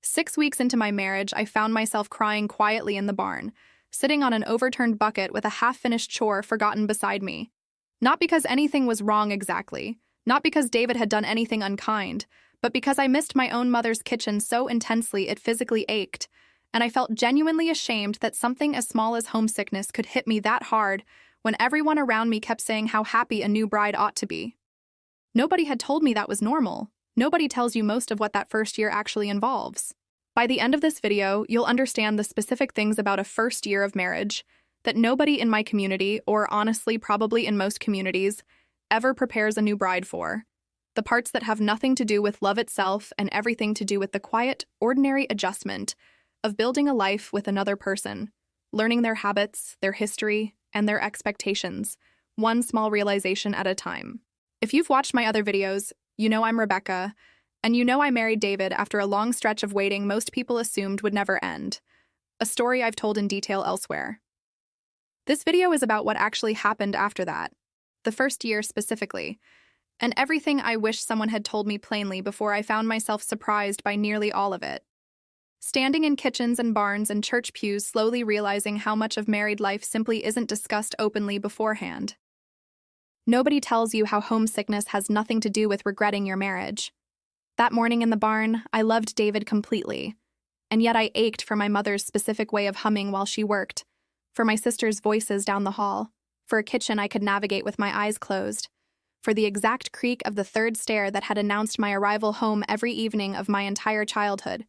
6 weeks into my marriage, I found myself crying quietly in the barn, sitting on an overturned bucket with a half-finished chore forgotten beside me. Not because anything was wrong exactly, not because David had done anything unkind, but because I missed my own mother's kitchen so intensely it physically ached, and I felt genuinely ashamed that something as small as homesickness could hit me that hard when everyone around me kept saying how happy a new bride ought to be. Nobody had told me that was normal. Nobody tells you most of what that first year actually involves. By the end of this video, you'll understand the specific things about a first year of marriage that nobody in my community, or honestly probably in most communities, ever prepares a new bride for. The parts that have nothing to do with love itself and everything to do with the quiet, ordinary adjustment of building a life with another person, learning their habits, their history, and their expectations, one small realization at a time. If you've watched my other videos, you know I'm Rebecca, and you know I married David after a long stretch of waiting most people assumed would never end, a story I've told in detail elsewhere. This video is about what actually happened after that, the first year specifically, and everything I wish someone had told me plainly before I found myself surprised by nearly all of it. Standing in kitchens and barns and church pews, slowly realizing how much of married life simply isn't discussed openly beforehand. Nobody tells you how homesickness has nothing to do with regretting your marriage. That morning in the barn, I loved David completely, and yet I ached for my mother's specific way of humming while she worked, for my sister's voices down the hall, for a kitchen I could navigate with my eyes closed, for the exact creak of the third stair that had announced my arrival home every evening of my entire childhood.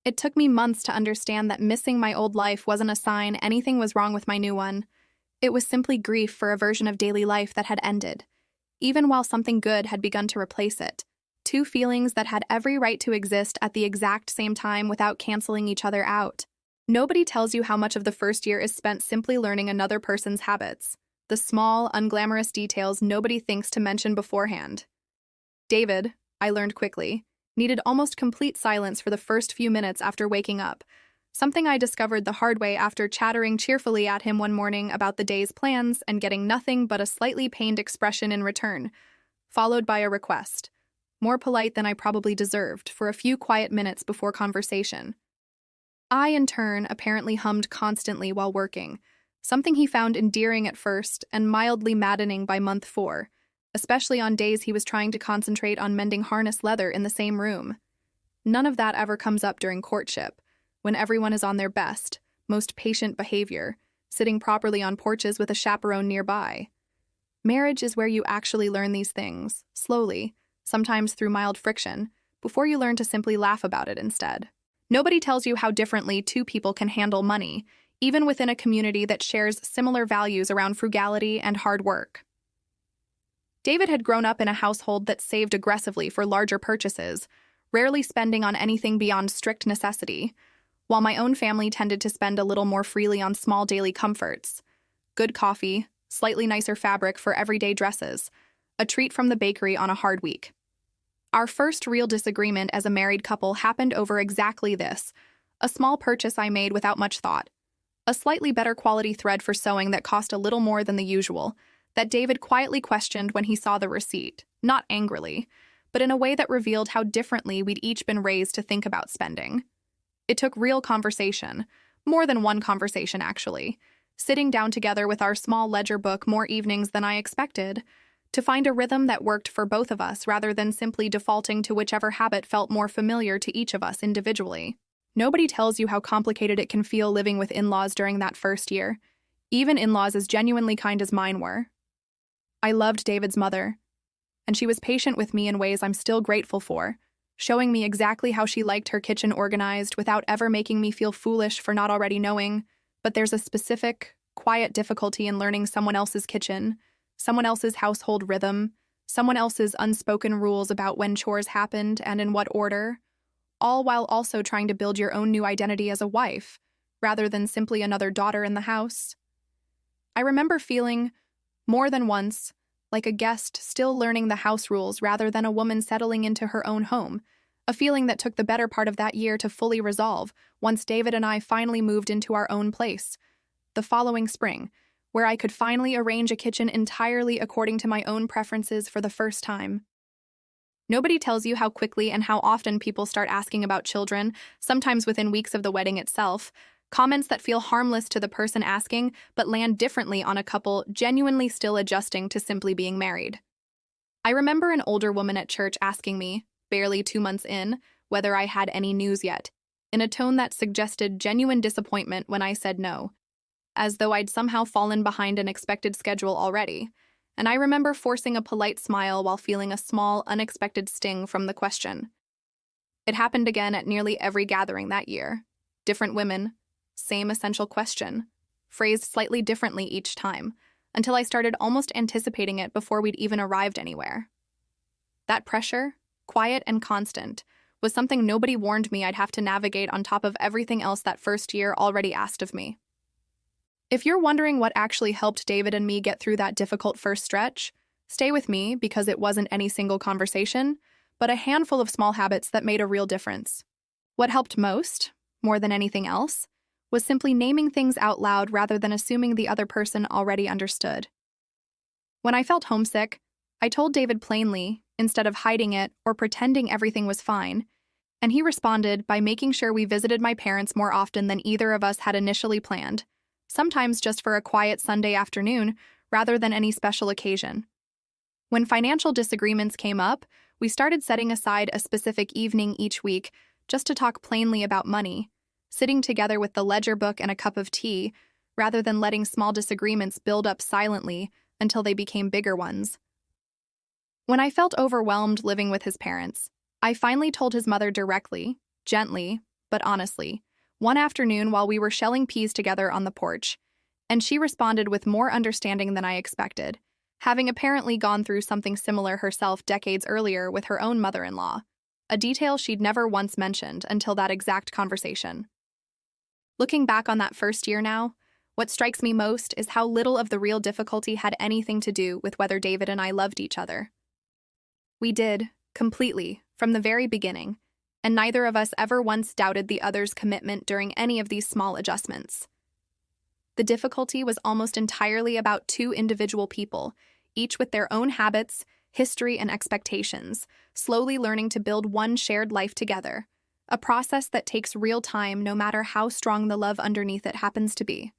It took me months to understand that missing my old life wasn't a sign anything was wrong with my new one. It was simply grief for a version of daily life that had ended, even while something good had begun to replace it. Two feelings that had every right to exist at the exact same time without canceling each other out. Nobody tells you how much of the first year is spent simply learning another person's habits, the small, unglamorous details nobody thinks to mention beforehand. David, I learned quickly, needed almost complete silence for the first few minutes after waking up, something I discovered the hard way after chattering cheerfully at him one morning about the day's plans and getting nothing but a slightly pained expression in return, followed by a request, more polite than I probably deserved, for a few quiet minutes before conversation. I, in turn, apparently hummed constantly while working, something he found endearing at first and mildly maddening by month 4, especially on days he was trying to concentrate on mending harness leather in the same room. None of that ever comes up during courtship, when everyone is on their best, most patient behavior, sitting properly on porches with a chaperone nearby. Marriage is where you actually learn these things, slowly, sometimes through mild friction, before you learn to simply laugh about it instead. Nobody tells you how differently two people can handle money, even within a community that shares similar values around frugality and hard work. David had grown up in a household that saved aggressively for larger purchases, rarely spending on anything beyond strict necessity, while my own family tended to spend a little more freely on small daily comforts. Good coffee, slightly nicer fabric for everyday dresses, a treat from the bakery on a hard week. Our first real disagreement as a married couple happened over exactly this, a small purchase I made without much thought. A slightly better quality thread for sewing that cost a little more than the usual, that David quietly questioned when he saw the receipt, not angrily, but in a way that revealed how differently we'd each been raised to think about spending. It took real conversation, more than one conversation actually, sitting down together with our small ledger book more evenings than I expected, to find a rhythm that worked for both of us rather than simply defaulting to whichever habit felt more familiar to each of us individually. Nobody tells you how complicated it can feel living with in-laws during that first year, even in-laws as genuinely kind as mine were. I loved David's mother, and she was patient with me in ways I'm still grateful for, showing me exactly how she liked her kitchen organized without ever making me feel foolish for not already knowing, but there's a specific, quiet difficulty in learning someone else's kitchen, someone else's household rhythm, someone else's unspoken rules about when chores happened and in what order, all while also trying to build your own new identity as a wife, rather than simply another daughter in the house. I remember feeling, more than once, like a guest still learning the house rules rather than a woman settling into her own home, a feeling that took the better part of that year to fully resolve once David and I finally moved into our own place, the following spring, where I could finally arrange a kitchen entirely according to my own preferences for the first time. Nobody tells you how quickly and how often people start asking about children, sometimes within weeks of the wedding itself. Comments that feel harmless to the person asking, but land differently on a couple genuinely still adjusting to simply being married. I remember an older woman at church asking me, barely 2 months in, whether I had any news yet, in a tone that suggested genuine disappointment when I said no, as though I'd somehow fallen behind an expected schedule already. And I remember forcing a polite smile while feeling a small, unexpected sting from the question. It happened again at nearly every gathering that year. Different women, same essential question, phrased slightly differently each time, until I started almost anticipating it before we'd even arrived anywhere. That pressure, quiet and constant, was something nobody warned me I'd have to navigate on top of everything else that first year already asked of me. If you're wondering what actually helped David and me get through that difficult first stretch, stay with me because it wasn't any single conversation, but a handful of small habits that made a real difference. What helped most, more than anything else, was simply naming things out loud rather than assuming the other person already understood. When I felt homesick, I told David plainly, instead of hiding it or pretending everything was fine, and he responded by making sure we visited my parents more often than either of us had initially planned, sometimes just for a quiet Sunday afternoon rather than any special occasion. When financial disagreements came up, we started setting aside a specific evening each week just to talk plainly about money, sitting together with the ledger book and a cup of tea, rather than letting small disagreements build up silently until they became bigger ones. When I felt overwhelmed living with his parents, I finally told his mother directly, gently, but honestly, one afternoon while we were shelling peas together on the porch, and she responded with more understanding than I expected, having apparently gone through something similar herself decades earlier with her own mother-in-law, a detail she'd never once mentioned until that exact conversation. Looking back on that first year now, what strikes me most is how little of the real difficulty had anything to do with whether David and I loved each other. We did, completely, from the very beginning, and neither of us ever once doubted the other's commitment during any of these small adjustments. The difficulty was almost entirely about two individual people, each with their own habits, history, and expectations, slowly learning to build one shared life together, a process that takes real time no matter how strong the love underneath it happens to be.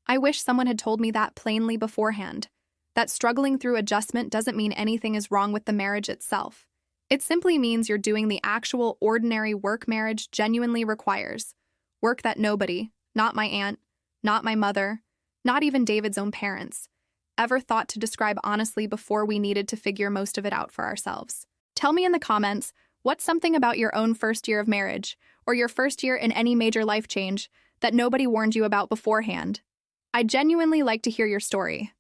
I wish someone had told me that plainly beforehand, that struggling through adjustment doesn't mean anything is wrong with the marriage itself. It simply means you're doing the actual ordinary work marriage genuinely requires, work that nobody, not my aunt, not my mother, not even David's own parents, ever thought to describe honestly before we needed to figure most of it out for ourselves. Tell me in the comments, what's something about your own first year of marriage, or your first year in any major life change, that nobody warned you about beforehand? I'd genuinely like to hear your story.